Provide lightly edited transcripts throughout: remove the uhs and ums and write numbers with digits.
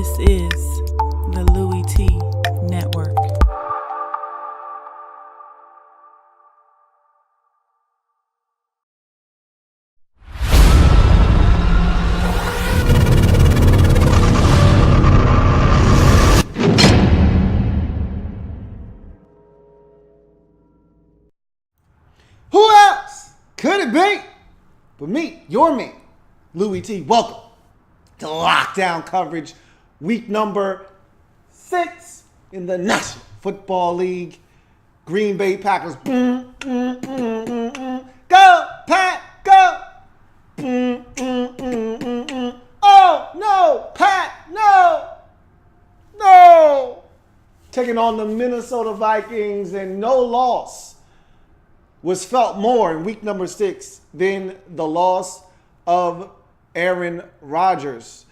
This is the Louie T Network. Who else could it be but me, your man, Louie T? Welcome to Lockdown Coverage, week number 6 in the National Football League. Green Bay Packers. Go, Pat, go. Oh, no, Pat, no. No. Taking on the Minnesota Vikings, and no loss was felt more in week number 6 than the loss of Aaron Rodgers.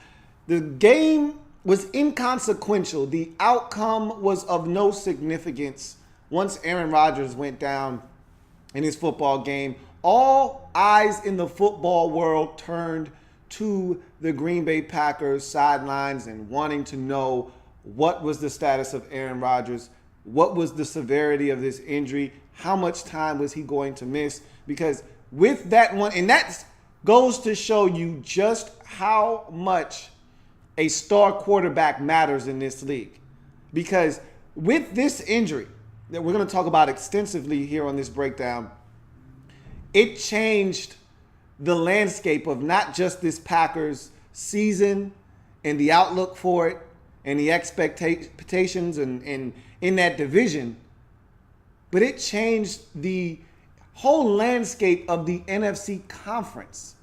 The game was inconsequential. The outcome was of no significance. Once Aaron Rodgers went down in his football game, all eyes in the football world turned to the Green Bay Packers sidelines and wanting to know what was the status of Aaron Rodgers, what was the severity of this injury, how much time was he going to miss? Because with that one, and that goes to show you just how much a star quarterback matters in this league. Because with this injury that we're going to talk about extensively here on this breakdown, it changed the landscape of not just this Packers season and the outlook for it and the expectations and in that division, but it changed the whole landscape of the NFC conference,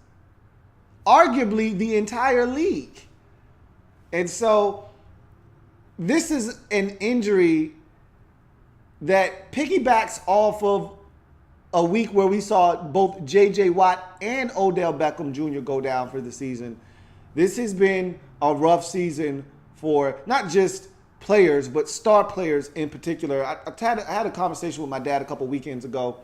arguably the entire league. And so this is an injury that piggybacks off of a week where we saw both J.J. Watt and Odell Beckham Jr. go down for the season. This has been a rough season for not just players, but star players in particular. I had a conversation with my dad a couple weekends ago,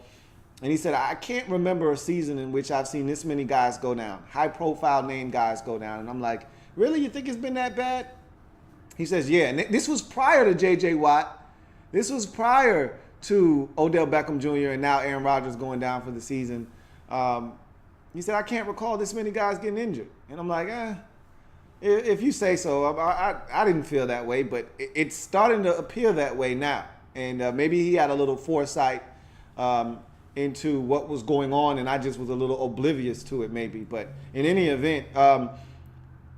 and he said, I can't remember a season in which I've seen this many guys go down, high-profile name guys go down. And I'm like, really? You think it's been that bad? He says, yeah. And this was prior to J.J. Watt. This was prior to Odell Beckham Jr. and now Aaron Rodgers going down for the season. He said, I can't recall this many guys getting injured. And I'm like, if you say so. I didn't feel that way, but it's starting to appear that way now. And maybe he had a little foresight into what was going on, and I just was a little oblivious to it maybe. But in any event,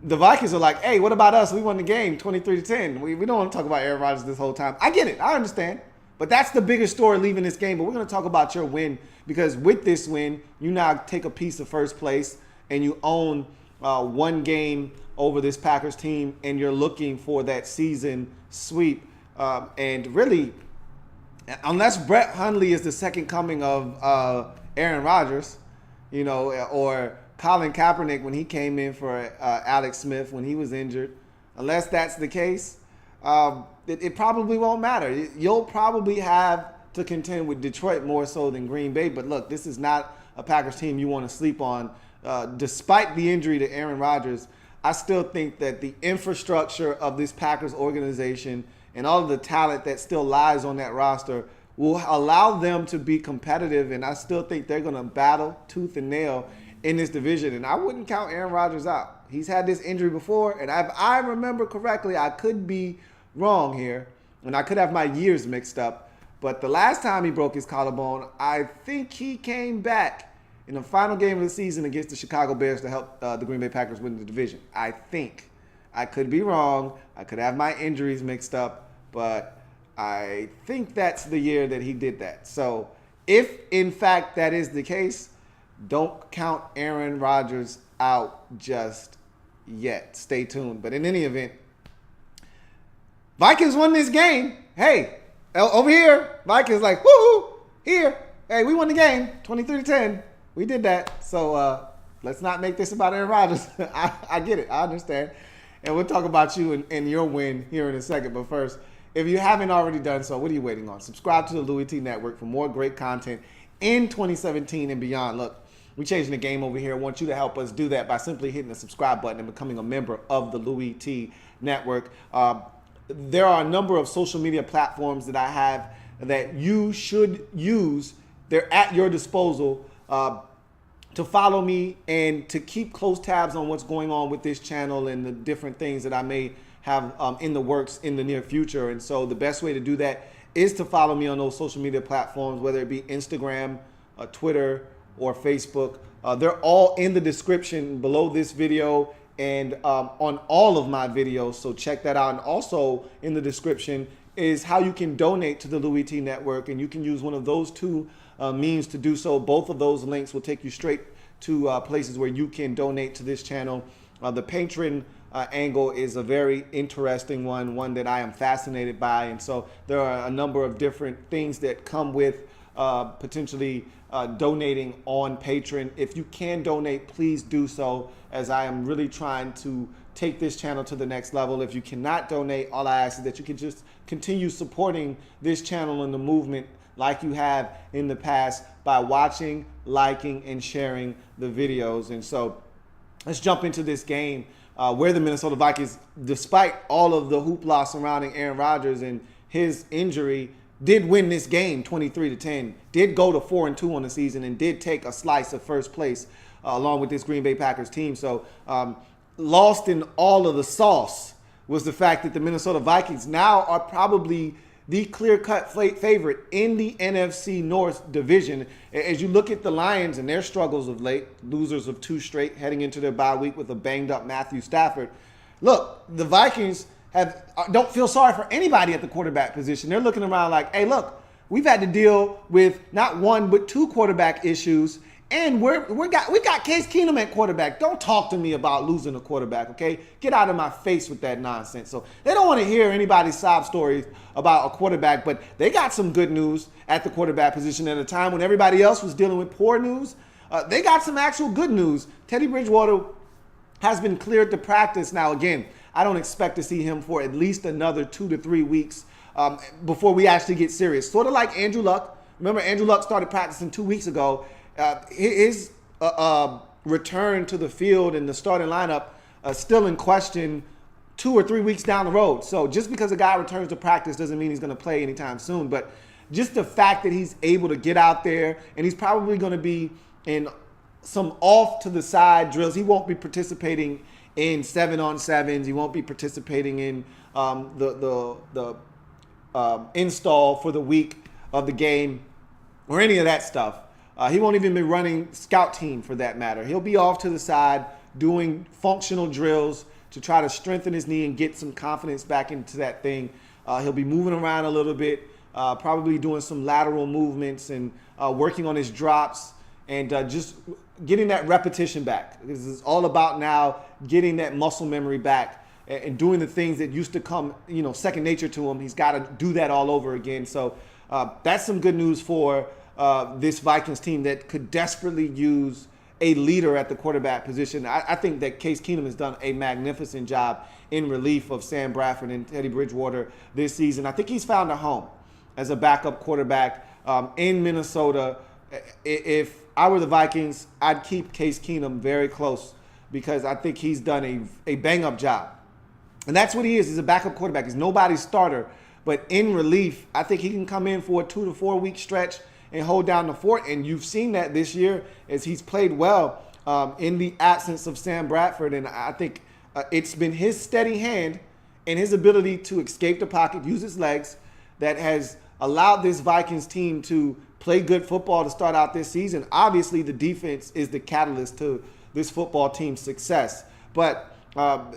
the Vikings are like, hey, what about us? We won the game 23-10. We don't want to talk about Aaron Rodgers this whole time. I get it. I understand. But that's the biggest story leaving this game. But we're going to talk about your win, because with this win, you now take a piece of first place and you own one game over this Packers team, and you're looking for that season sweep. And really, unless Brett Hundley is the second coming of Aaron Rodgers, or Colin Kaepernick when he came in for Alex Smith when he was injured, unless that's the case, it probably won't matter. You'll probably have to contend with Detroit more so than Green Bay. But look, this is not a Packers team you want to sleep on. Despite the injury to Aaron Rodgers, I still think that the infrastructure of this Packers organization and all of the talent that still lies on that roster will allow them to be competitive. And I still think they're going to battle tooth and nail in this division. And I wouldn't count Aaron Rodgers out. He's had this injury before. And if I remember correctly, I could be wrong here, and I could have my years mixed up. But the last time he broke his collarbone, I think he came back in the final game of the season against the Chicago Bears to help the Green Bay Packers win the division. I think. I could be wrong. I could have my injuries mixed up, but I think that's the year that he did that. So if, in fact, that is the case, don't count Aaron Rodgers out just yet. Stay tuned. But in any event, Vikings won this game. Hey, over here, Vikings like, woohoo, here. Hey, we won the game, 23-10. We did that. So let's not make this about Aaron Rodgers. I get it. I understand. And we'll talk about you and your win here in a second. But first, if you haven't already done so, what are you waiting on? Subscribe to the Louie T Network for more great content in 2017 and beyond. Look, We're changing the game over here. I want you to help us do that by simply hitting the subscribe button and becoming a member of the Louie T Network. There are a number of social media platforms that I have that you should use. They're at your disposal to follow me and to keep close tabs on what's going on with this channel and the different things that I may have in the works in the near future. And so the best way to do that is to follow me on those social media platforms, whether it be Instagram, Twitter, or Facebook. They're all in the description below this video and on all of my videos, so check that out. And also in the description is how you can donate to the Louie T Network, and you can use one of those two means to do so. Both of those links will take you straight to places where you can donate to this channel. The patron angle is a very interesting one that I am fascinated by, and so there are a number of different things that come with potentially donating on Patreon. If you can donate, please do so, as I am really trying to take this channel to the next level. If you cannot donate, all I ask is that you can just continue supporting this channel and the movement like you have in the past by watching, liking, and sharing the videos. And so let's jump into this game where the Minnesota Vikings, despite all of the hoopla surrounding Aaron Rodgers and his injury, did win this game 23-10, did go to 4-2 on the season, and did take a slice of first place along with this Green Bay Packers team. So lost in all of the sauce was the fact that the Minnesota Vikings now are probably the clear-cut favorite in the NFC North division. As you look at the Lions and their struggles of late, losers of 2 straight, heading into their bye week with a banged-up Matthew Stafford. Look, the Vikings don't feel sorry for anybody at the quarterback position. They're looking around like, hey, look, we've had to deal with not 1 but 2 quarterback issues, and we got Case Keenum at quarterback. Don't talk to me about losing a quarterback, okay? Get out of my face with that nonsense. So they don't want to hear anybody's sob stories about a quarterback, but they got some good news at the quarterback position at a time when everybody else was dealing with poor news. They got some actual good news. Teddy Bridgewater has been cleared to practice now. Again, I don't expect to see him for at least another 2 to 3 weeks before we actually get serious. Sort of like Andrew Luck. Remember, Andrew Luck started practicing 2 weeks ago. His return to the field and the starting lineup still in question 2 or 3 weeks down the road. So just because a guy returns to practice doesn't mean he's going to play anytime soon. But just the fact that he's able to get out there, and he's probably going to be in some off-to-the-side drills. He won't be participating in 7-on-7s. He won't be participating in the install for the week of the game or any of that stuff. He won't even be running scout team for that matter. He'll be off to the side doing functional drills to try to strengthen his knee and get some confidence back into that thing. He'll be moving around a little bit, probably doing some lateral movements and working on his drops and just getting that repetition back. This is all about now getting that muscle memory back and doing the things that used to come, second nature to him. He's got to do that all over again. So that's some good news for this Vikings team that could desperately use a leader at the quarterback position. I think that Case Keenum has done a magnificent job in relief of Sam Bradford and Teddy Bridgewater this season. I think he's found a home as a backup quarterback in Minnesota. If I were the Vikings, I'd keep Case Keenum very close because I think he's done a bang-up job. And that's what he is. He's a backup quarterback. He's nobody's starter. But in relief, I think he can come in for a 2 to 4 week stretch and hold down the fort. And you've seen that this year as he's played well in the absence of Sam Bradford. And I think it's been his steady hand and his ability to escape the pocket, use his legs, that has allowed this Vikings team to play good football to start out this season. Obviously, the defense is the catalyst to this football team's success. But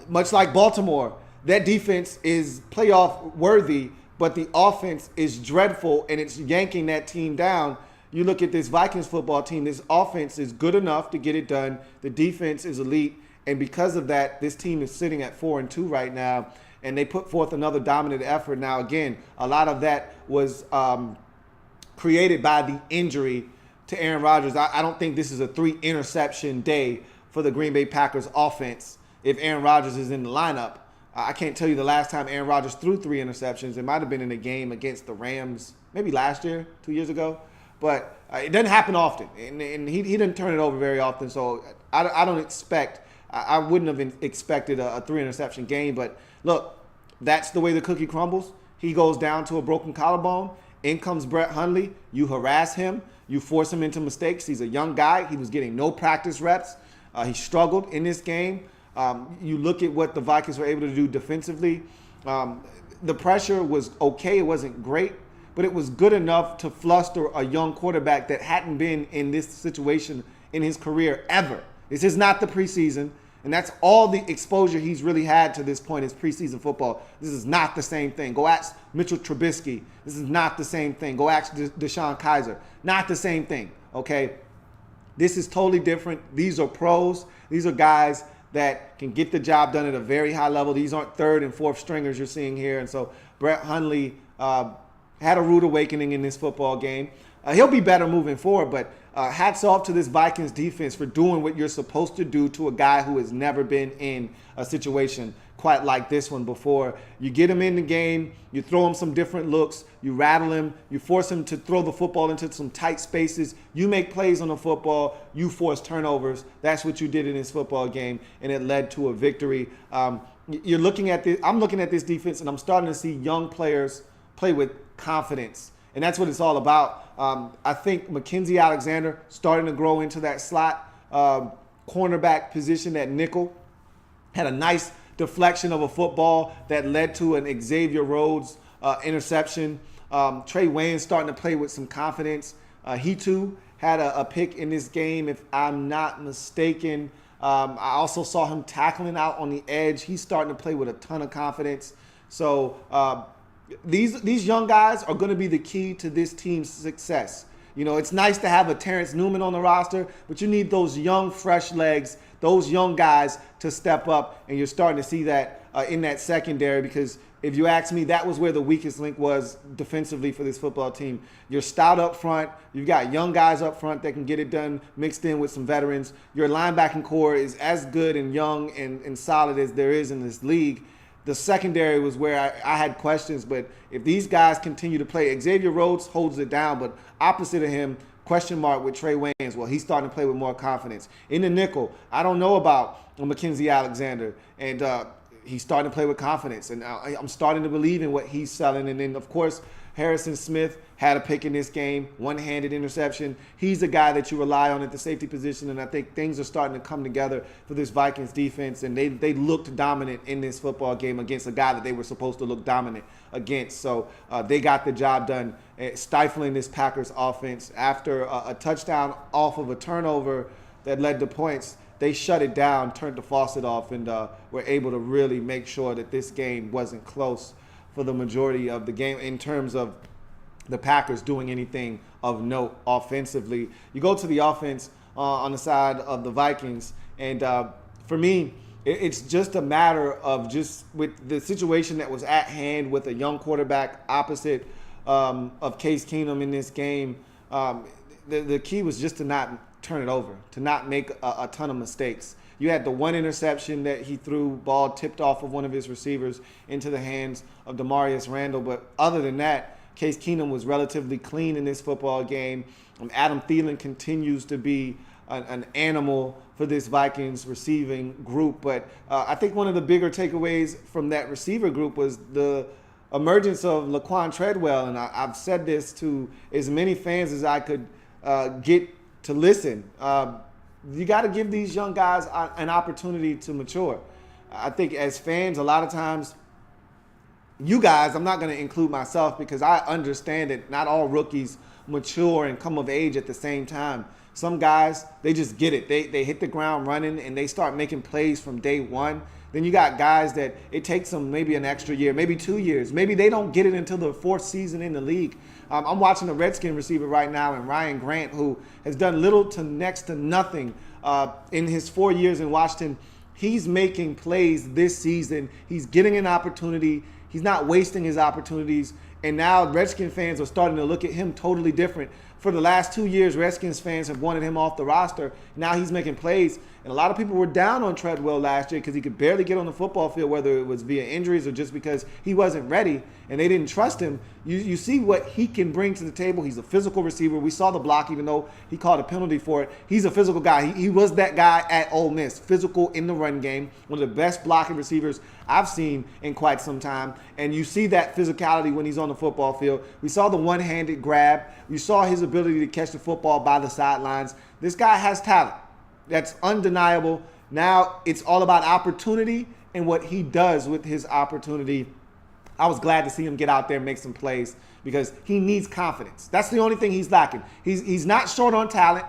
much like Baltimore, that defense is playoff worthy, but the offense is dreadful, and it's yanking that team down. You look at this Vikings football team, this offense is good enough to get it done. The defense is elite, and because of that, this team is sitting at 4-2 right now, and they put forth another dominant effort. Now, again, a lot of that was created by the injury to Aaron Rodgers. I don't think this is a 3-interception day for the Green Bay Packers offense if Aaron Rodgers is in the lineup. I can't tell you the last time Aaron Rodgers threw 3 interceptions. It might have been in a game against the Rams, maybe last year, 2 years ago. but it doesn't happen often, and he didn't turn it over very often. So I don't expect. I wouldn't have expected a 3-interception game. But look, that's the way the cookie crumbles. He goes down to a broken collarbone. In comes Brett Hundley. You harass him. You force him into mistakes. He's a young guy. He was getting no practice reps. He struggled in this game. You look at what the Vikings were able to do defensively. The pressure was okay. It wasn't great, but it was good enough to fluster a young quarterback that hadn't been in this situation in his career ever. This is not the preseason, and that's all the exposure he's really had to this point is preseason football. This is not the same thing. Go ask Mitchell Trubisky. This is not the same thing. Go ask Deshaun Kaiser. Not the same thing, okay? This is totally different. These are pros. These are guys that can get the job done at a very high level. These aren't third and fourth stringers you're seeing here. And so Brett Hundley had a rude awakening in this football game. He'll be better moving forward, but hats off to this Vikings defense for doing what you're supposed to do to a guy who has never been in a situation quite like this one before. You get him in the game, you throw him some different looks, you rattle him, you force him to throw the football into some tight spaces, you make plays on the football, you force turnovers. That's what you did in this football game, and it led to a victory. You're looking at this, I'm looking at this defense, and I'm starting to see young players play with confidence. And that's what it's all about. I think Mackenzie Alexander starting to grow into that slot cornerback position at nickel. Had a nice deflection of a football that led to an Xavier Rhodes interception. Trey Wayne starting to play with some confidence. He too had a pick in this game, if I'm not mistaken. I also saw him tackling out on the edge. He's starting to play with a ton of confidence. So these young guys are going to be the key to this team's success. You know, it's nice to have a Terrence Newman on the roster, but you need those young, fresh legs, those young guys to step up, and you're starting to see that in that secondary because if you ask me, that was where the weakest link was defensively for this football team. You're stout up front. You've got young guys up front that can get it done mixed in with some veterans. Your linebacking core is as good and young and solid as there is in this league. The secondary was where I had questions, but if these guys continue to play, Xavier Rhodes holds it down, but opposite of him, question mark with Trey Waynes. Well, he's starting to play with more confidence. In the nickel, I don't know about Mackenzie Alexander, and he's starting to play with confidence, and I'm starting to believe in what he's selling. And then, of course, Harrison Smith had a pick in this game, one-handed interception. He's a guy that you rely on at the safety position, and I think things are starting to come together for this Vikings defense, and they looked dominant in this football game against a guy that they were supposed to look dominant against. So they got the job done, stifling this Packers offense. After a touchdown off of a turnover that led to points, they shut it down, turned the faucet off, and were able to really make sure that this game wasn't close for the majority of the game in terms of the Packers doing anything of note offensively. You go to the offense on the side of the Vikings, and for me, it's just a matter of just with the situation that was at hand with a young quarterback opposite of Case Keenum in this game. The key was just to not turn it over, to not make a ton of mistakes. You had the one interception that he threw, ball tipped off of one of his receivers into the hands of Demarius Randall. But other than that, Case Keenum was relatively clean in this football game. Adam Thielen continues to be an animal for this Vikings receiving group. But I think one of the bigger takeaways from that receiver group was the emergence of Laquan Treadwell. And I've said this to as many fans as I could get to listen. You got to give these young guys an opportunity to mature. I think as fans, a lot of times, you guys, I'm not going to include myself because I understand that not all rookies mature and come of age at the same time. Some guys, they just get it. They hit the ground running and they start making plays from day one. Then you got guys that it takes them maybe an extra year, maybe 2 years. Maybe they don't get it until the fourth season in the league. I'm watching a Redskin receiver right now, and Ryan Grant, who has done little to next to nothing in his 4 years in Washington. He's making plays this season. He's getting an opportunity. He's not wasting his opportunities. And now Redskin fans are starting to look at him totally different. For the last 2 years, Redskins fans have wanted him off the roster. Now he's making plays. And a lot of people were down on Treadwell last year because he could barely get on the football field, whether it was via injuries or just because he wasn't ready. and they didn't trust him. You see what he can bring to the table. He's a physical receiver. We saw the block, even though he called a penalty for it. He's a physical guy. He was that guy at Ole Miss, physical in the run game, one of the best blocking receivers I've seen in quite some time. And you see that physicality when he's on the football field. We saw the one-handed grab. You saw his ability to catch the football by the sidelines. This guy has talent. That's undeniable. Now it's all about opportunity and what he does with his opportunity. I was glad to see him get out there and make some plays because he needs confidence. That's the only thing he's lacking. He's not short on talent,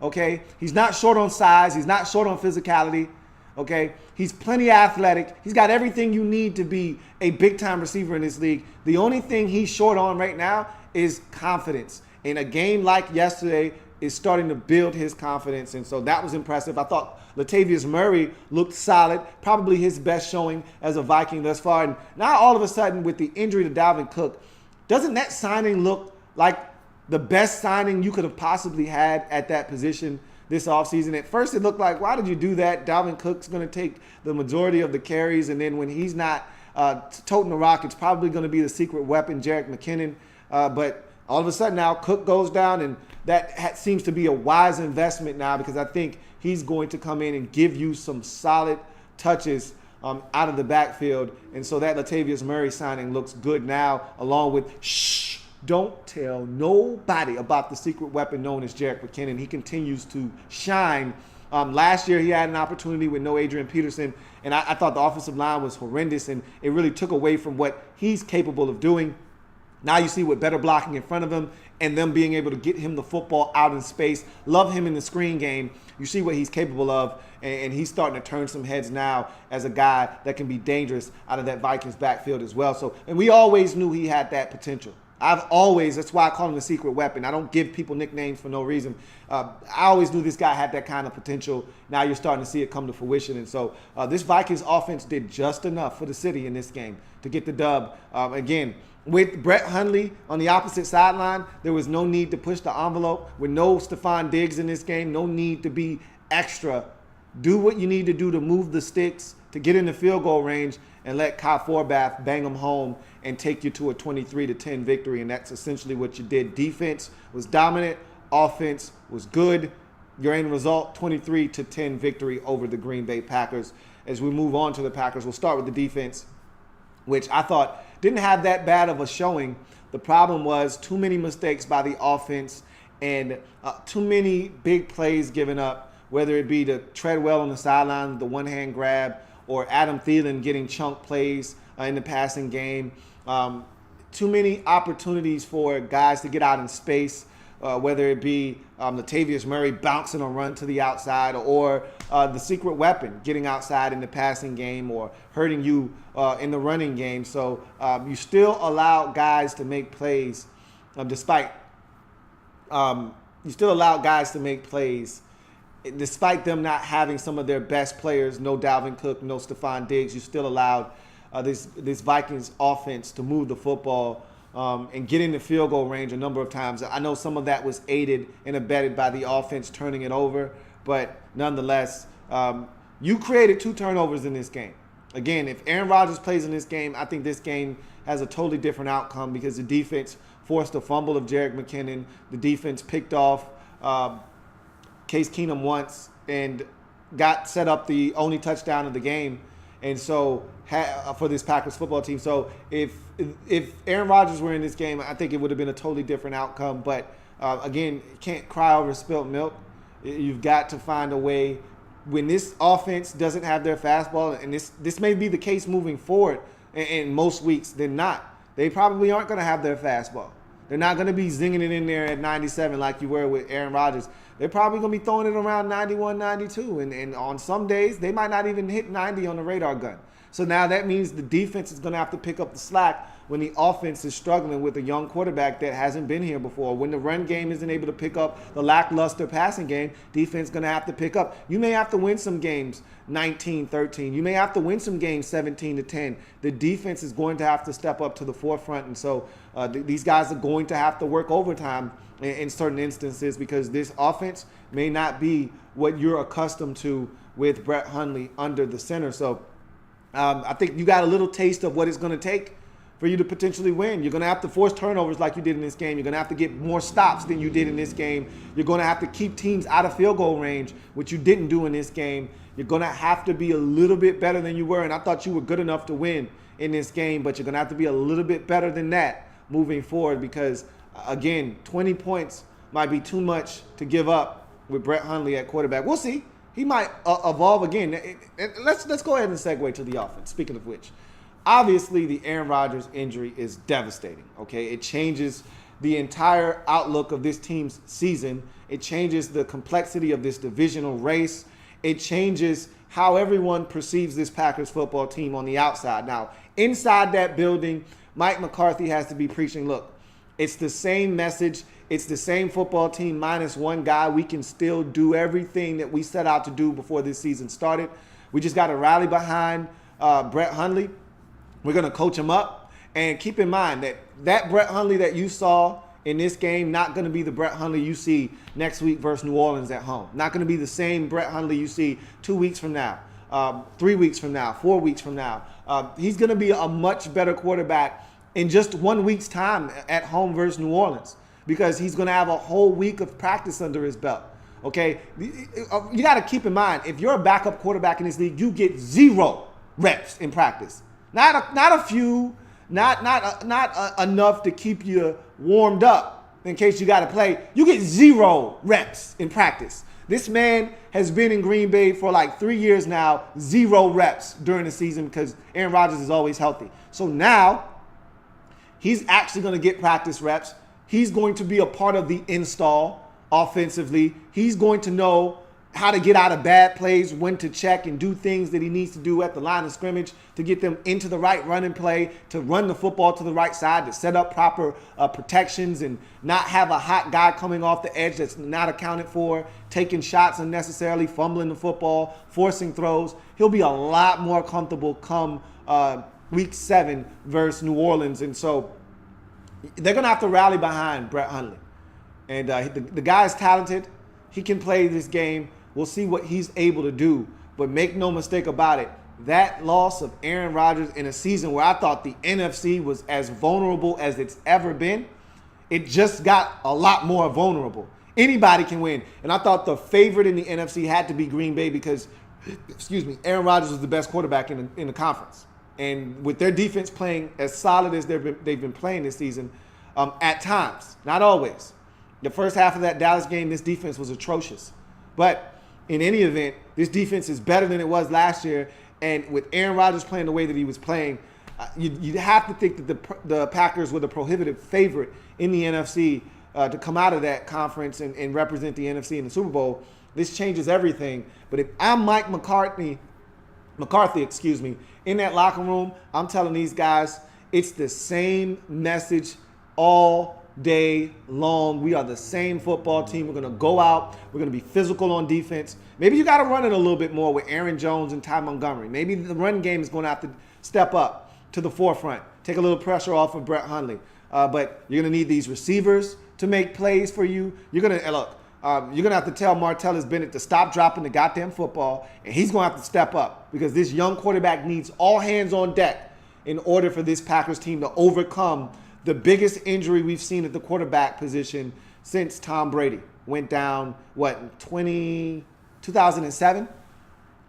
okay? He's not short on size. He's not short on physicality, okay? He's plenty athletic. He's got everything you need to be a big-time receiver in this league. The only thing he's short on right now is confidence. In a game like yesterday, is starting to build his confidence, and so that was impressive. I thought Latavius Murray looked solid, probably his best showing as a Viking thus far. And now all of a sudden with the injury to Dalvin Cook, doesn't that signing look like the best signing you could have possibly had at that position this offseason? At first it looked like, why did you do that? Dalvin Cook's going to take the majority of the carries, and then when he's not toting the rock, it's probably going to be the secret weapon, Jerick McKinnon. But all of a sudden now Cook goes down, and that seems to be a wise investment now because I think he's going to come in and give you some solid touches out of the backfield. And so that Latavius Murray signing looks good now, along with don't tell nobody about the secret weapon known as Jerick McKinnon. He continues to shine. Last year he had an opportunity with no Adrian Peterson, and I thought the offensive line was horrendous, and it really took away from what he's capable of doing. Now you see with better blocking in front of him and them being able to get him the football out in space. Love him in the screen game. You see what he's capable of, and he's starting to turn some heads now as a guy that can be dangerous out of that Vikings backfield as well. So, and we always knew he had that potential. That's why I call him the secret weapon. I don't give people nicknames for no reason. I always knew this guy had that kind of potential. Now you're starting to see it come to fruition. And so this Vikings offense did just enough for the city in this game to get the dub. Again, with Brett Hundley on the opposite sideline, there was no need to push the envelope. With no Stephon Diggs in this game, no need to be extra. Do what you need to do to move the sticks, to get in the field goal range, and let Kyle Forbath bang them home and take you to a 23-10 victory. And that's essentially what you did. Defense was dominant. Offense was good. Your end result, 23-10 victory over the Green Bay Packers. As we move on to the Packers, we'll start with the defense, which I thought didn't have that bad of a showing. The problem was too many mistakes by the offense and too many big plays given up, whether it be to Treadwell on the sideline, the one-hand grab, or Adam Thielen getting chunk plays in the passing game. Too many opportunities for guys to get out in space, whether it be Latavius Murray bouncing a run to the outside, or the secret weapon getting outside in the passing game or hurting you in the running game. So you still allow guys to make plays despite them not having some of their best players. No Dalvin Cook, no Stephon Diggs. You still allowed this Vikings offense to move the football and get in the field goal range a number of times. I know some of that was aided and abetted by the offense turning it over, but nonetheless, you created 2 turnovers in this game. Again, if Aaron Rodgers plays in this game, I think this game has a totally different outcome because the defense forced a fumble of Jerick McKinnon. The defense picked off Case Keenum once and got set up the only touchdown of the game. And so for this Packers football team. So if Aaron Rodgers were in this game, I think it would have been a totally different outcome. But again, you can't cry over spilled milk. You've got to find a way. When this offense doesn't have their fastball, and this may be the case moving forward in most weeks, then not. They probably aren't going to have their fastball. They're not going to be zinging it in there at 97 like you were with Aaron Rodgers. They're probably going to be throwing it around 91, 92. And on some days, they might not even hit 90 on the radar gun. So now that means the defense is going to have to pick up the slack when the offense is struggling with a young quarterback that hasn't been here before. When the run game isn't able to pick up the lackluster passing game, defense is going to have to pick up. You may have to win some games 19-13. You may have to win some games 17-10. The defense is going to have to step up to the forefront. And so these guys are going to have to work overtime in certain instances because this offense may not be what you're accustomed to with Brett Hundley under the center. So I think you got a little taste of what it's going to take for you to potentially win. You're going to have to force turnovers like you did in this game. You're going to have to get more stops than you did in this game. You're going to have to keep teams out of field goal range, which you didn't do in this game. You're going to have to be a little bit better than you were, and I thought you were good enough to win in this game, but you're going to have to be a little bit better than that moving forward because, again, 20 points might be too much to give up with Brett Hundley at quarterback. We'll see. He might evolve again. Let's go ahead and segue to the offense. Speaking of which, obviously the Aaron Rodgers injury is devastating, okay? It changes the entire outlook of this team's season. It changes the complexity of this divisional race. It changes how everyone perceives this Packers football team on the outside. Now, inside that building, Mike McCarthy has to be preaching, look, it's the same message. It's the same football team minus one guy. We can still do everything that we set out to do before this season started. We just got to rally behind Brett Hundley. We're going to coach him up. And keep in mind that Brett Hundley that you saw in this game, not going to be the Brett Hundley you see next week versus New Orleans at home. Not going to be the same Brett Hundley you see 2 weeks from now, 3 weeks from now, 4 weeks from now. He's going to be a much better quarterback in just 1 week's time at home versus New Orleans because he's going to have a whole week of practice under his belt. Okay? You got to keep in mind, if you're a backup quarterback in this league, you get 0 reps in practice. Not a few, not enough to keep you warmed up in case you got to play. You get 0 reps in practice. This man has been in Green Bay for like 3 years now, 0 reps during the season because Aaron Rodgers is always healthy. So now he's actually going to get practice reps. He's going to be a part of the install offensively. He's going to know how to get out of bad plays, when to check and do things that he needs to do at the line of scrimmage to get them into the right running play, to run the football to the right side, to set up proper protections and not have a hot guy coming off the edge that's not accounted for, taking shots unnecessarily, fumbling the football, forcing throws. He'll be a lot more comfortable come week 7 versus New Orleans. And so they're going to have to rally behind Brett Hundley. And the guy is talented. He can play this game. We'll see what he's able to do. But make no mistake about it, that loss of Aaron Rodgers in a season where I thought the NFC was as vulnerable as it's ever been, it just got a lot more vulnerable. Anybody can win. And I thought the favorite in the NFC had to be Green Bay because, Aaron Rodgers was the best quarterback in the conference. And with their defense playing as solid as they've been playing this season, at times, not always. The first half of that Dallas game, this defense was atrocious. But in any event, this defense is better than it was last year. And with Aaron Rodgers playing the way that he was playing, you'd have to think that the Packers were the prohibitive favorite in the NFC to come out of that conference and represent the NFC in the Super Bowl. This changes everything. But if I'm Mike McCarthy, in that locker room, I'm telling these guys, it's the same message all day long. We are the same football team. We're going to go out. We're going to be physical on defense. Maybe you got to run it a little bit more with Aaron Jones and Ty Montgomery. Maybe the run game is going to have to step up to the forefront, take a little pressure off of Brett Hundley. But you're going to need these receivers to make plays for you. You're going to have to tell Martellus Bennett to stop dropping the goddamn football, and he's going to have to step up because this young quarterback needs all hands on deck in order for this Packers team to overcome the biggest injury we've seen at the quarterback position since Tom Brady went down, in 2007?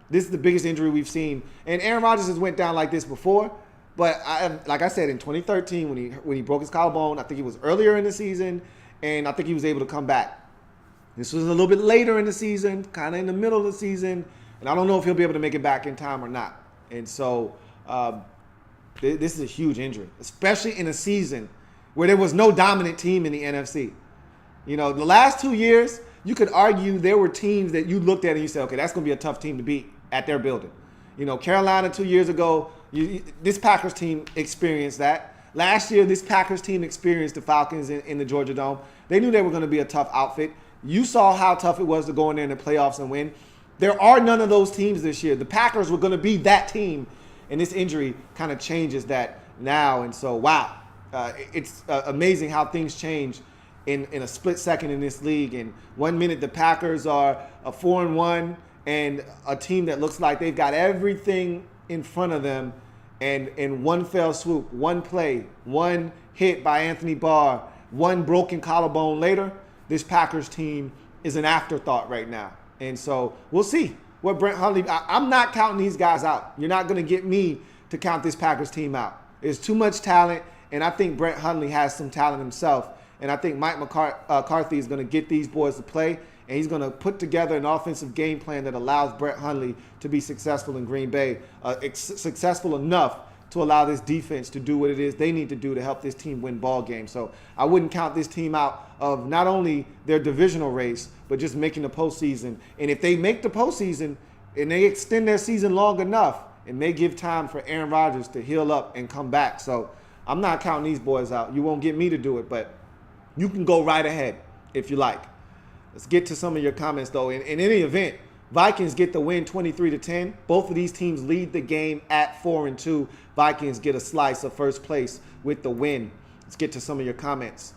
This is the biggest injury we've seen. And Aaron Rodgers has went down like this before, but like I said, in 2013 when he broke his collarbone, I think it was earlier in the season, and I think he was able to come back. This was a little bit later in the season, kind of in the middle of the season, and I don't know if he'll be able to make it back in time or not. And so this is a huge injury, especially in a season where there was no dominant team in the NFC. You know, the last 2 years, you could argue there were teams that you looked at and you said, okay, that's going to be a tough team to beat at their building. You know, Carolina 2 years ago, this Packers team experienced that. Last year, this Packers team experienced the Falcons in the Georgia Dome. They knew they were going to be a tough outfit. You saw how tough it was to go in there in the playoffs and win. There are none of those teams this year. The Packers were going to be that team. And this injury kind of changes that now. And so, wow, it's amazing how things change in a split second in this league. And 1 minute the Packers are a 4-1 and a team that looks like they've got everything in front of them. And in one fell swoop, one play, one hit by Anthony Barr, one broken collarbone later, this Packers team is an afterthought right now. And so we'll see what Brett Hundley. I'm not counting these guys out. You're not going to get me to count this Packers team out. There's too much talent, and I think Brett Hundley has some talent himself. And I think Mike McCarthy is going to get these boys to play, and he's going to put together an offensive game plan that allows Brett Hundley to be successful in Green Bay, successful enough to allow this defense to do what it is they need to do to help this team win ball games. So I wouldn't count this team out of not only their divisional race, but just making the postseason. And if they make the postseason and they extend their season long enough, it may give time for Aaron Rodgers to heal up and come back. So I'm not counting these boys out. You won't get me to do it, but you can go right ahead if you like. Let's get to some of your comments, though. In any event, Vikings get the win 23-10. Both of these teams lead the game at 4-2. Vikings get a slice of first place with the win. Let's get to some of your comments.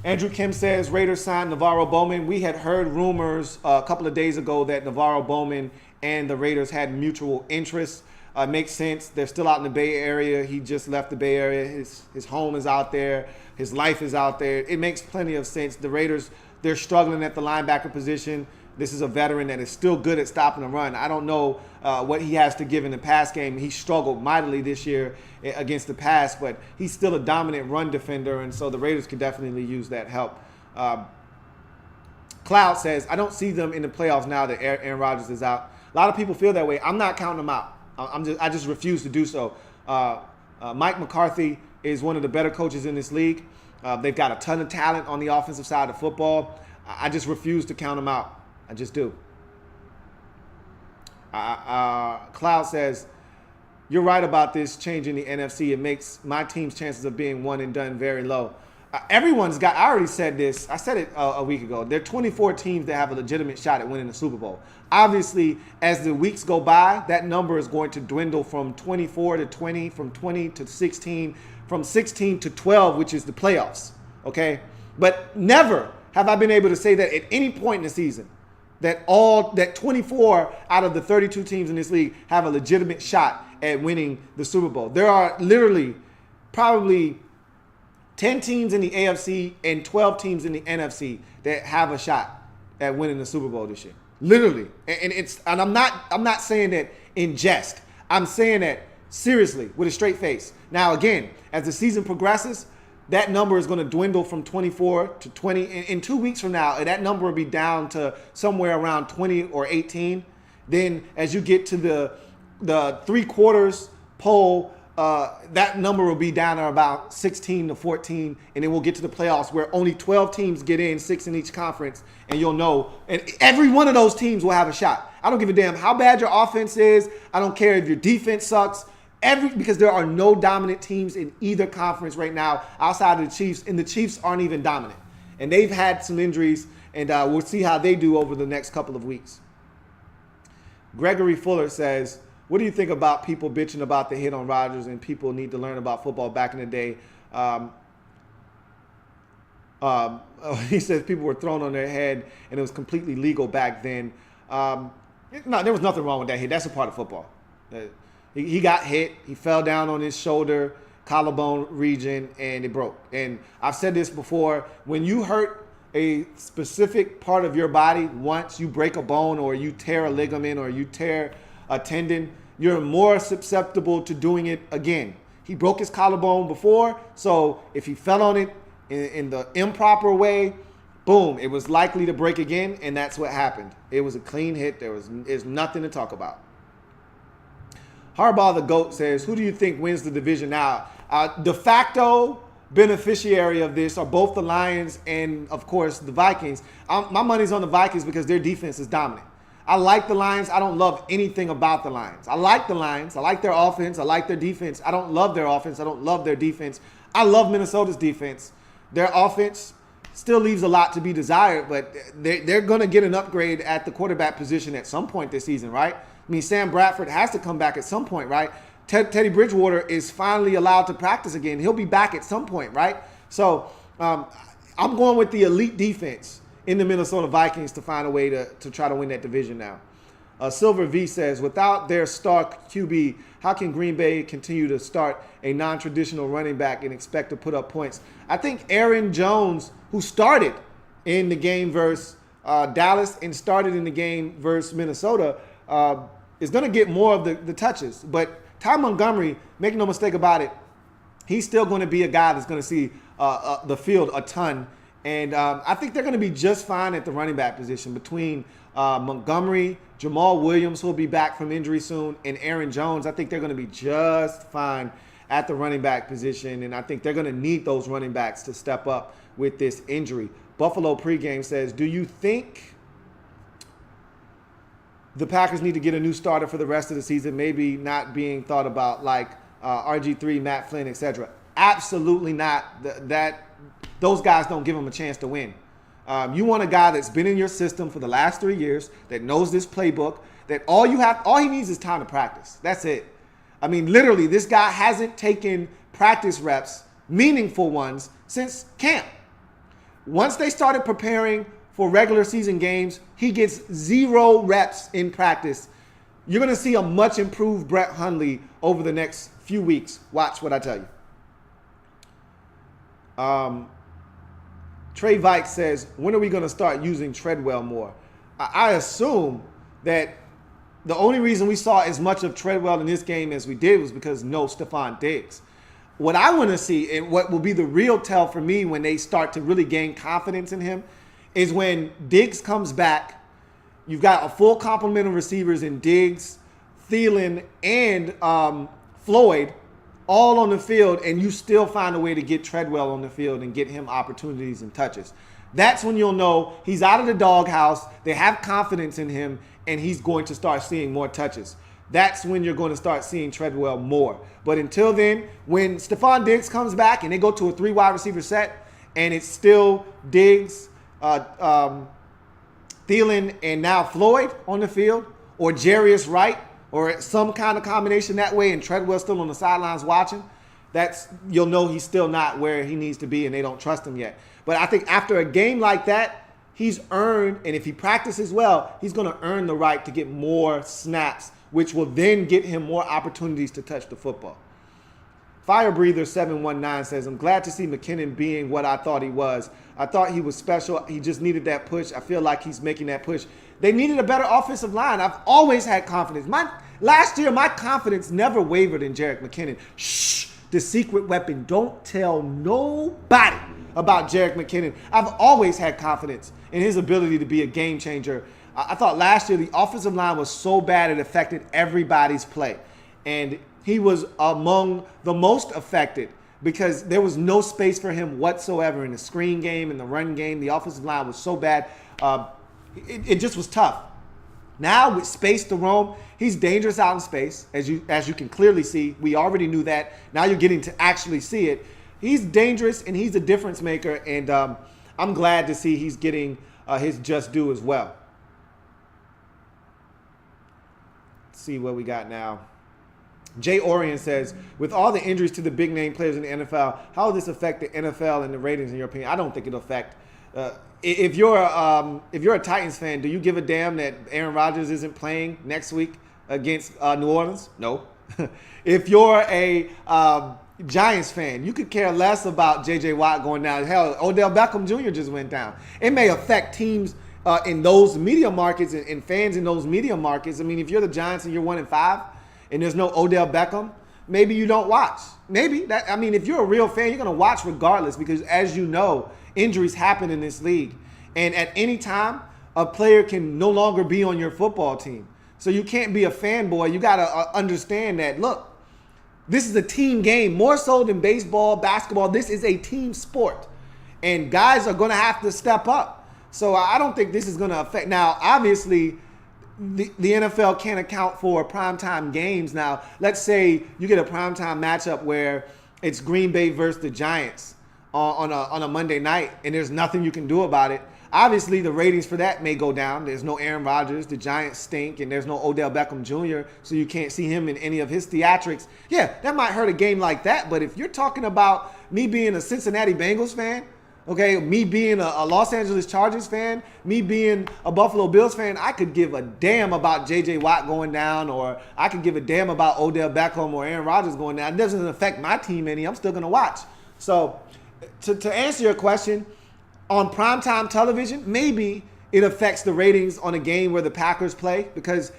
Andrew Kim says Raiders signed Navarro Bowman. We had heard rumors a couple of days ago that Navarro Bowman and the Raiders had mutual interests. Makes sense. They're still out in the Bay Area. He just left the Bay Area. His home is out there. His life is out there. It makes plenty of sense. The Raiders, they're struggling at the linebacker position. This is a veteran that is still good at stopping the run. I don't know what he has to give in the pass game. He struggled mightily this year against the pass, but he's still a dominant run defender, and so the Raiders could definitely use that help. Cloud says, I don't see them in the playoffs now that Aaron Rodgers is out. A lot of people feel that way. I'm not counting them out. I just refuse to do so. Mike McCarthy is one of the better coaches in this league. They've got a ton of talent on the offensive side of football. I just refuse to count them out. I just do. Cloud says, you're right about this changing the NFC. It makes my team's chances of being one and done very low. Everyone's got, I already said this. I said it a week ago. There are 24 teams that have a legitimate shot at winning the Super Bowl. Obviously, as the weeks go by, that number is going to dwindle from 24 to 20, from 20 to 16, from 16 to 12, which is the playoffs. Okay? But never have I been able to say that at any point in the season that 24 out of the 32 teams in this league have a legitimate shot at winning the Super Bowl. There are literally probably 10 teams in the AFC and 12 teams in the NFC that have a shot at winning the Super Bowl this year. Literally. And I'm not saying that in jest. I'm saying that seriously with a straight face. Now again, as the season progresses, that number is going to dwindle from 24 to 20. In 2 weeks from now, that number will be down to somewhere around 20 or 18. Then as you get to the three-quarters poll, that number will be down to about 16 to 14. And then we'll get to the playoffs where only 12 teams get in, 6 in each conference. And you'll know. And every one of those teams will have a shot. I don't give a damn how bad your offense is. I don't care if your defense sucks. Because there are no dominant teams in either conference right now outside of the Chiefs, and the Chiefs aren't even dominant. And they've had some injuries, and we'll see how they do over the next couple of weeks. Gregory Fuller says, what do you think about people bitching about the hit on Rodgers and people need to learn about football back in the day? He says people were thrown on their head, and it was completely legal back then. No, there was nothing wrong with that hit. That's a part of football. He got hit. He fell down on his shoulder, collarbone region, and it broke. And I've said this before. When you hurt a specific part of your body once, you break a bone or you tear a ligament or you tear a tendon, you're more susceptible to doing it again. He broke his collarbone before, so if he fell on it in the improper way, boom, it was likely to break again, and that's what happened. It was a clean hit. There's nothing to talk about. Harbaugh the GOAT says, who do you think wins the division now? De facto beneficiary of this are both the Lions and, of course, the Vikings. My money's on the Vikings because their defense is dominant. I like the Lions. I don't love anything about the Lions. I like the Lions. I like their offense. I like their defense. I don't love their offense. I don't love their defense. I love Minnesota's defense. Their offense still leaves a lot to be desired, but they're going to get an upgrade at the quarterback position at some point this season, right? I mean, Sam Bradford has to come back at some point, right? Teddy Bridgewater is finally allowed to practice again. He'll be back at some point, right? So I'm going with the elite defense in the Minnesota Vikings to find a way to try to win that division now. Silver V says, without their star QB, how can Green Bay continue to start a non-traditional running back and expect to put up points? I think Aaron Jones, who started in the game versus Dallas and started in the game versus Minnesota, is going to get more of the touches. But Ty Montgomery, make no mistake about it, he's still going to be a guy that's going to see the field a ton. And I think they're going to be just fine at the running back position between Montgomery, Jamal Williams, who will be back from injury soon, and Aaron Jones. I think they're going to be just fine at the running back position, and I think they're going to need those running backs to step up with this injury. Buffalo pregame says, do you think the Packers need to get a new starter for the rest of the season, maybe not being thought about like RG3, Matt Flynn, etc.? Absolutely not. Those guys don't give them a chance to win. You want a guy that's been in your system for the last 3 years, that knows this playbook, that all he needs is time to practice. That's it. I mean, literally, this guy hasn't taken practice reps, meaningful ones, since camp. Once they started preparing for regular season games, he gets 0 reps in practice. You're going to see a much improved Brett Hundley over the next few weeks. Watch what I tell you. Trey Vike says, when are we going to start using Treadwell more? I assume that the only reason we saw as much of Treadwell in this game as we did was because no Stephon Diggs. What I want to see, and what will be the real tell for me when they start to really gain confidence in him, is when Diggs comes back. You've got a full complement of receivers in Diggs, Thielen, and Floyd all on the field, and you still find a way to get Treadwell on the field and get him opportunities and touches. That's when you'll know he's out of the doghouse, they have confidence in him, and he's going to start seeing more touches. That's when you're going to start seeing Treadwell more. But until then, when Stephon Diggs comes back and they go to a 3 wide receiver set, and it's still Diggs, Thielen, and now Floyd on the field, or Jarius Wright, or some kind of combination that way, and Treadwell still on the sidelines watching, you'll know he's still not where he needs to be, and they don't trust him yet. But I think after a game like that, he's earned, and if he practices well, he's going to earn the right to get more snaps, which will then get him more opportunities to touch the football. Fire Breather 719 says, I'm glad to see McKinnon being what I thought he was. I thought he was special. He just needed that push. I feel like he's making that push. They needed a better offensive line. I've always had confidence. Last year, my confidence never wavered in Jerick McKinnon. Shh, the secret weapon. Don't tell nobody about Jerick McKinnon. I've always had confidence in his ability to be a game changer. I thought last year the offensive line was so bad it affected everybody's play. And he was among the most affected because there was no space for him whatsoever in the screen game, in the run game. The offensive line was so bad. It just was tough. Now with space to roam, he's dangerous out in space, as you can clearly see. We already knew that. Now you're getting to actually see it. He's dangerous and he's a difference maker, and I'm glad to see he's getting his just due as well. Let's see what we got now. Jay Orion says, with all the injuries to the big name players in the NFL, how will this affect the NFL and the ratings in your opinion? I don't think it'll affect. If you're a Titans fan, do you give a damn that Aaron Rodgers isn't playing next week against New Orleans? No. If you're a Giants fan, you could care less about J.J. Watt going down. Hell, Odell Beckham Jr. just went down. It may affect teams in those media markets and fans in those media markets. I mean, if you're the Giants and you're 1-5 and there's no Odell Beckham, maybe you don't watch. If you're a real fan, you're going to watch regardless because, as you know, injuries happen in this league. And at any time, a player can no longer be on your football team. So you can't be a fanboy. You got to understand that, look, this is a team game. More so than baseball, basketball, this is a team sport. And guys are going to have to step up. So I don't think this is going to affect. Now, obviously, the NFL can't account for primetime games. Now, let's say you get a primetime matchup where it's Green Bay versus the Giants on a Monday night, and there's nothing you can do about it. Obviously, the ratings for that may go down. There's no Aaron Rodgers, the Giants stink, and there's no Odell Beckham Jr., so you can't see him in any of his theatrics. Yeah, that might hurt a game like that, but if you're talking about me being a Cincinnati Bengals fan, Okay, me being a Los Angeles Chargers fan, me being a Buffalo Bills fan, I could give a damn about J.J. Watt going down, or I could give a damn about Odell Beckham or Aaron Rodgers going down. It doesn't affect my team any. I'm still going to watch. So to answer your question, on primetime television, maybe it affects the ratings on a game where the Packers play, because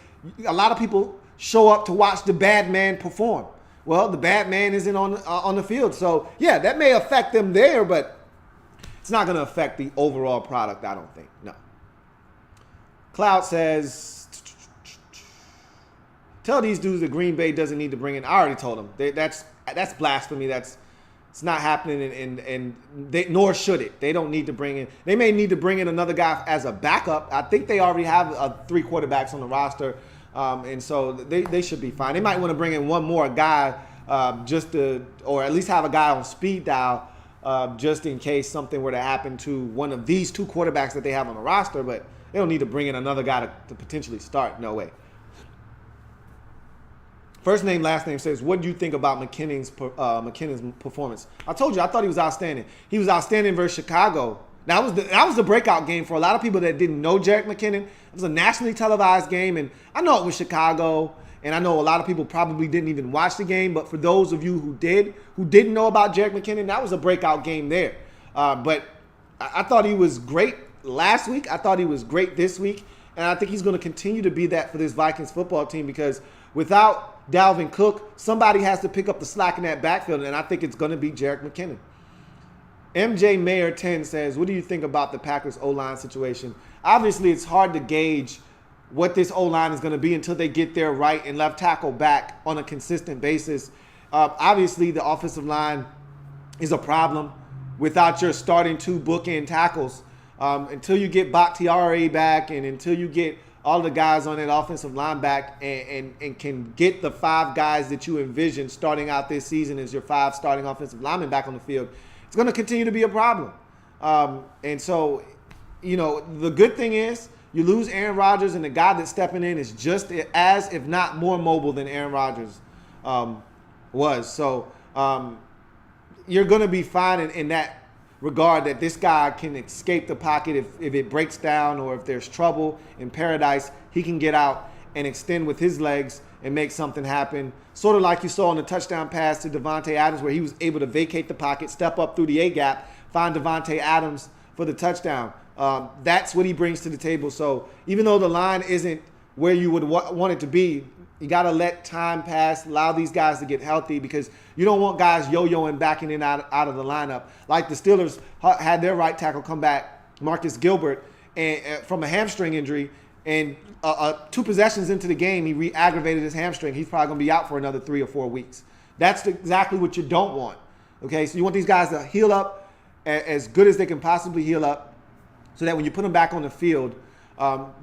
a lot of people show up to watch the bad man perform. Well, the bad man isn't on the field. So, yeah, that may affect them there, but it's not going to affect the overall product, I don't think. No. Cloud says, tell these dudes that Green Bay doesn't need to bring in. I already told them. That's blasphemy. It's not happening, and nor should it. They don't need to bring in. They may need to bring in another guy as a backup. I think they already have 3 quarterbacks on the roster, and so they should be fine. They might want to bring in one more guy or at least have a guy on speed dial, just in case something were to happen to one of these 2 quarterbacks that they have on the roster, but they don't need to bring in another guy to potentially start. No way. First name, last name says, what do you think about McKinnon's performance? I told you, I thought he was outstanding. He was outstanding versus Chicago. That was the breakout game for a lot of people that didn't know Jerick McKinnon. It was a nationally televised game, and I know it was Chicago, and I know a lot of people probably didn't even watch the game, but for those of you who didn't know about Jerick McKinnon, that was a breakout game there. But I thought he was great last week. I thought he was great this week, and I think he's going to continue to be that for this Vikings football team, because without Dalvin Cook, somebody has to pick up the slack in that backfield, and I think it's going to be Jerick McKinnon. MJ Mayer 10 says, what do you think about the Packers O-line situation? Obviously, it's hard to gauge what this O-line is going to be until they get their right and left tackle back on a consistent basis. Obviously, the offensive line is a problem without your starting 2 bookend tackles. Until you get Bakhtiari back, and until you get all the guys on that offensive line back and can get the 5 guys that you envision starting out this season as your 5 starting offensive linemen back on the field, it's going to continue to be a problem. And so, the good thing is you lose Aaron Rodgers, and the guy that's stepping in is just as, if not more mobile than Aaron Rodgers was. So you're going to be fine in that regard, that this guy can escape the pocket if it breaks down, or if there's trouble in paradise, he can get out and extend with his legs and make something happen. Sort of like you saw on the touchdown pass to Davante Adams, where he was able to vacate the pocket, step up through the A-gap, find Davante Adams for the touchdown. That's what he brings to the table. So even though the line isn't where you would want it to be, you got to let time pass, allow these guys to get healthy, because you don't want guys yo-yoing back in and out of the lineup. Like the Steelers had their right tackle come back, Marcus Gilbert, and from a hamstring injury, and 2 possessions into the game, he re-aggravated his hamstring. He's probably going to be out for another 3 or 4 weeks. That's exactly what you don't want. Okay, so you want these guys to heal up as good as they can possibly heal up, so that when you put them back on the field,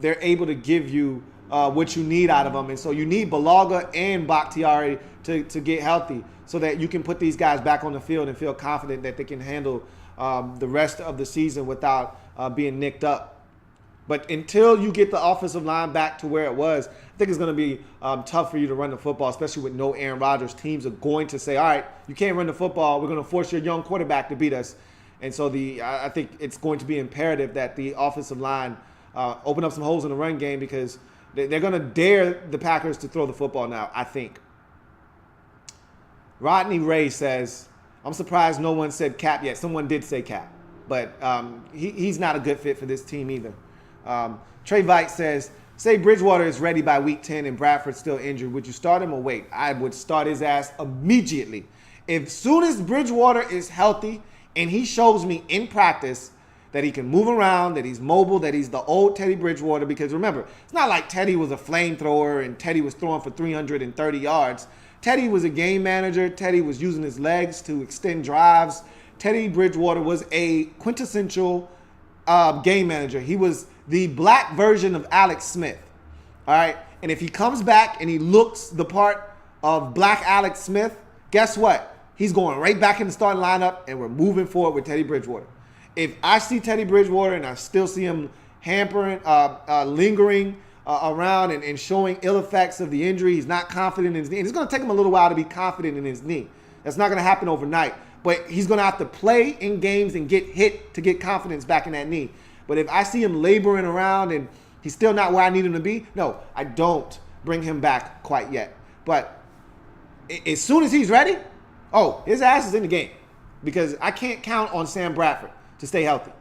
they're able to give you what you need out of them. And so you need Balaga and Bakhtiari to get healthy, so that you can put these guys back on the field and feel confident that they can handle the rest of the season without being nicked up. But until you get the offensive line back to where it was, I think it's going to be tough for you to run the football, especially with no Aaron Rodgers. Teams are going to say, all right, you can't run the football. We're going to force your young quarterback to beat us. And so I think it's going to be imperative that the offensive line open up some holes in the run game, because they're going to dare the Packers to throw the football now, I think. Rodney Ray says, I'm surprised no one said Cap yet. Someone did say Cap, but he's not a good fit for this team either. Trey Vite says, say Bridgewater is ready by week 10 and Bradford's still injured. Would you start him or wait? I would start his ass immediately. As soon as Bridgewater is healthy and he shows me in practice that he can move around, that he's mobile, that he's the old Teddy Bridgewater, because remember, it's not like Teddy was a flamethrower and Teddy was throwing for 330 yards. Teddy was a game manager. Teddy was using his legs to extend drives. Teddy Bridgewater was a quintessential game manager. He was the black version of Alex Smith. All right. And if he comes back and he looks the part of black Alex Smith, guess what? He's going right back in the starting lineup, and we're moving forward with Teddy Bridgewater. If I see Teddy Bridgewater and I still see him lingering around and showing ill effects of the injury, he's not confident in his knee. And it's going to take him a little while to be confident in his knee. That's not going to happen overnight. But he's going to have to play in games and get hit to get confidence back in that knee. But if I see him laboring around and he's still not where I need him to be, no, I don't bring him back quite yet. But as soon as he's ready, his ass is in the game. Because I can't count on Sam Bradford to stay healthy.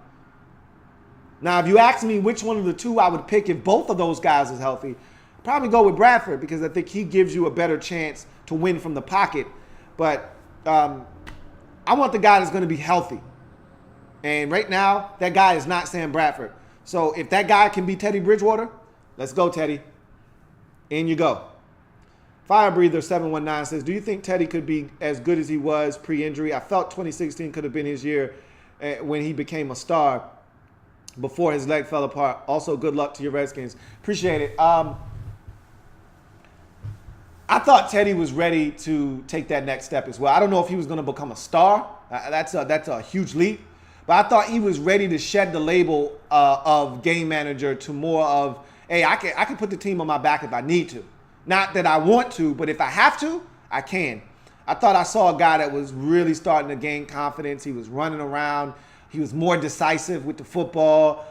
Now, if you ask me which one of the two I would pick if both of those guys is healthy, I'd probably go with Bradford because I think he gives you a better chance to win from the pocket. But I want the guy that's going to be healthy. And right now, that guy is not Sam Bradford. So if that guy can be Teddy Bridgewater, let's go, Teddy. In you go. Fire Breather 719 says, do you think Teddy could be as good as he was pre-injury? I felt 2016 could have been his year when he became a star before his leg fell apart. Also, good luck to your Redskins. Appreciate it. I thought Teddy was ready to take that next step as well. I don't know if he was going to become a star. That's a huge leap. But I thought he was ready to shed the label of game manager to more of, hey, I can put the team on my back if I need to. Not that I want to, but if I have to, I can. I thought I saw a guy that was really starting to gain confidence. He was running around. He was more decisive with the football.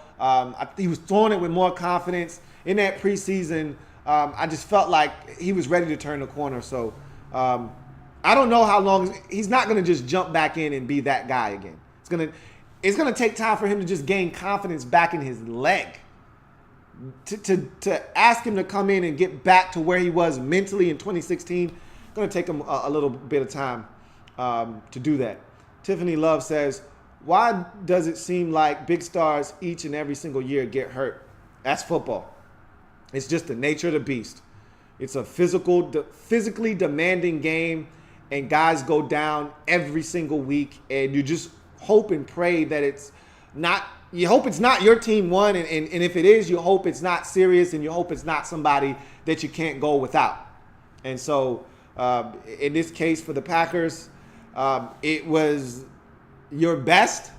He was throwing it with more confidence. In that preseason, I just felt like he was ready to turn the corner. So I don't know how long. He's not going to just jump back in and be that guy again. It's gonna take time for him to just gain confidence back in his leg. To ask him to come in and get back to where he was mentally in 2016, going to take him a little bit of time to do that. Tiffany Love says, why does it seem like big stars each and every single year get hurt? That's football. It's just the nature of the beast. It's a physically demanding game, and guys go down every single week, and you just hope and pray that it's not. You hope it's not your team won, and if it is, you hope it's not serious, and you hope it's not somebody that you can't go without. And so, in this case for the Packers, it was your best,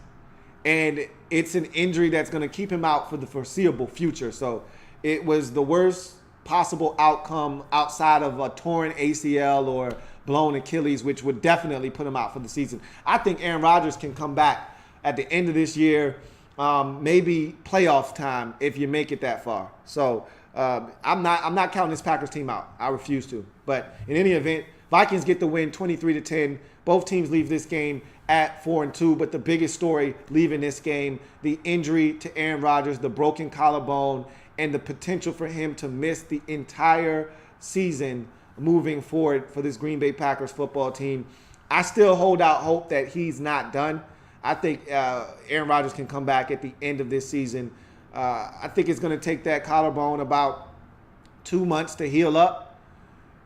and it's an injury that's going to keep him out for the foreseeable future. So it was the worst possible outcome outside of a torn ACL or blown Achilles, which would definitely put him out for the season. I think Aaron Rodgers can come back at the end of this year, maybe playoff time if you make it that far. So I'm not counting this Packers team out. I refuse to. But in any event, Vikings get the win 23-10. Both teams leave this game at 4-2. But the biggest story leaving this game, the injury to Aaron Rodgers, the broken collarbone, and the potential for him to miss the entire season moving forward for this Green Bay Packers football team. I still hold out hope that he's not done. I think Aaron Rodgers can come back at the end of this season. I think it's going to take that collarbone about 2 months to heal up.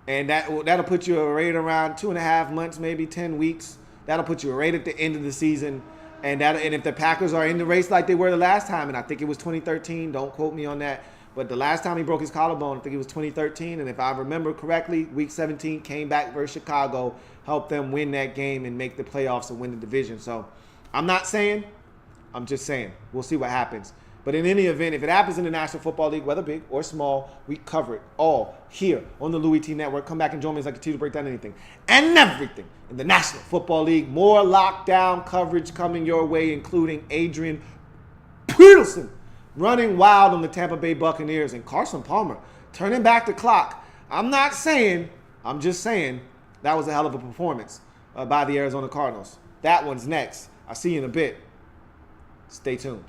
And that'll put you right around 2.5 months, maybe 10 weeks. That'll put you right at the end of the season. And if the Packers are in the race like they were the last time, and I think it was 2013, don't quote me on that, but the last time he broke his collarbone, I think it was 2013. And if I remember correctly, Week 17 came back versus Chicago, helped them win that game and make the playoffs and win the division. So I'm not saying, I'm just saying. We'll see what happens. But in any event, if it happens in the National Football League, whether big or small, we cover it all here on the Louie T Network. Come back and join me as I continue to break down anything and everything in the National Football League. More lockdown coverage coming your way, including Adrian Peterson running wild on the Tampa Bay Buccaneers and Carson Palmer turning back the clock. I'm not saying, I'm just saying that was a hell of a performance by the Arizona Cardinals. That one's next. I'll see you in a bit. Stay tuned.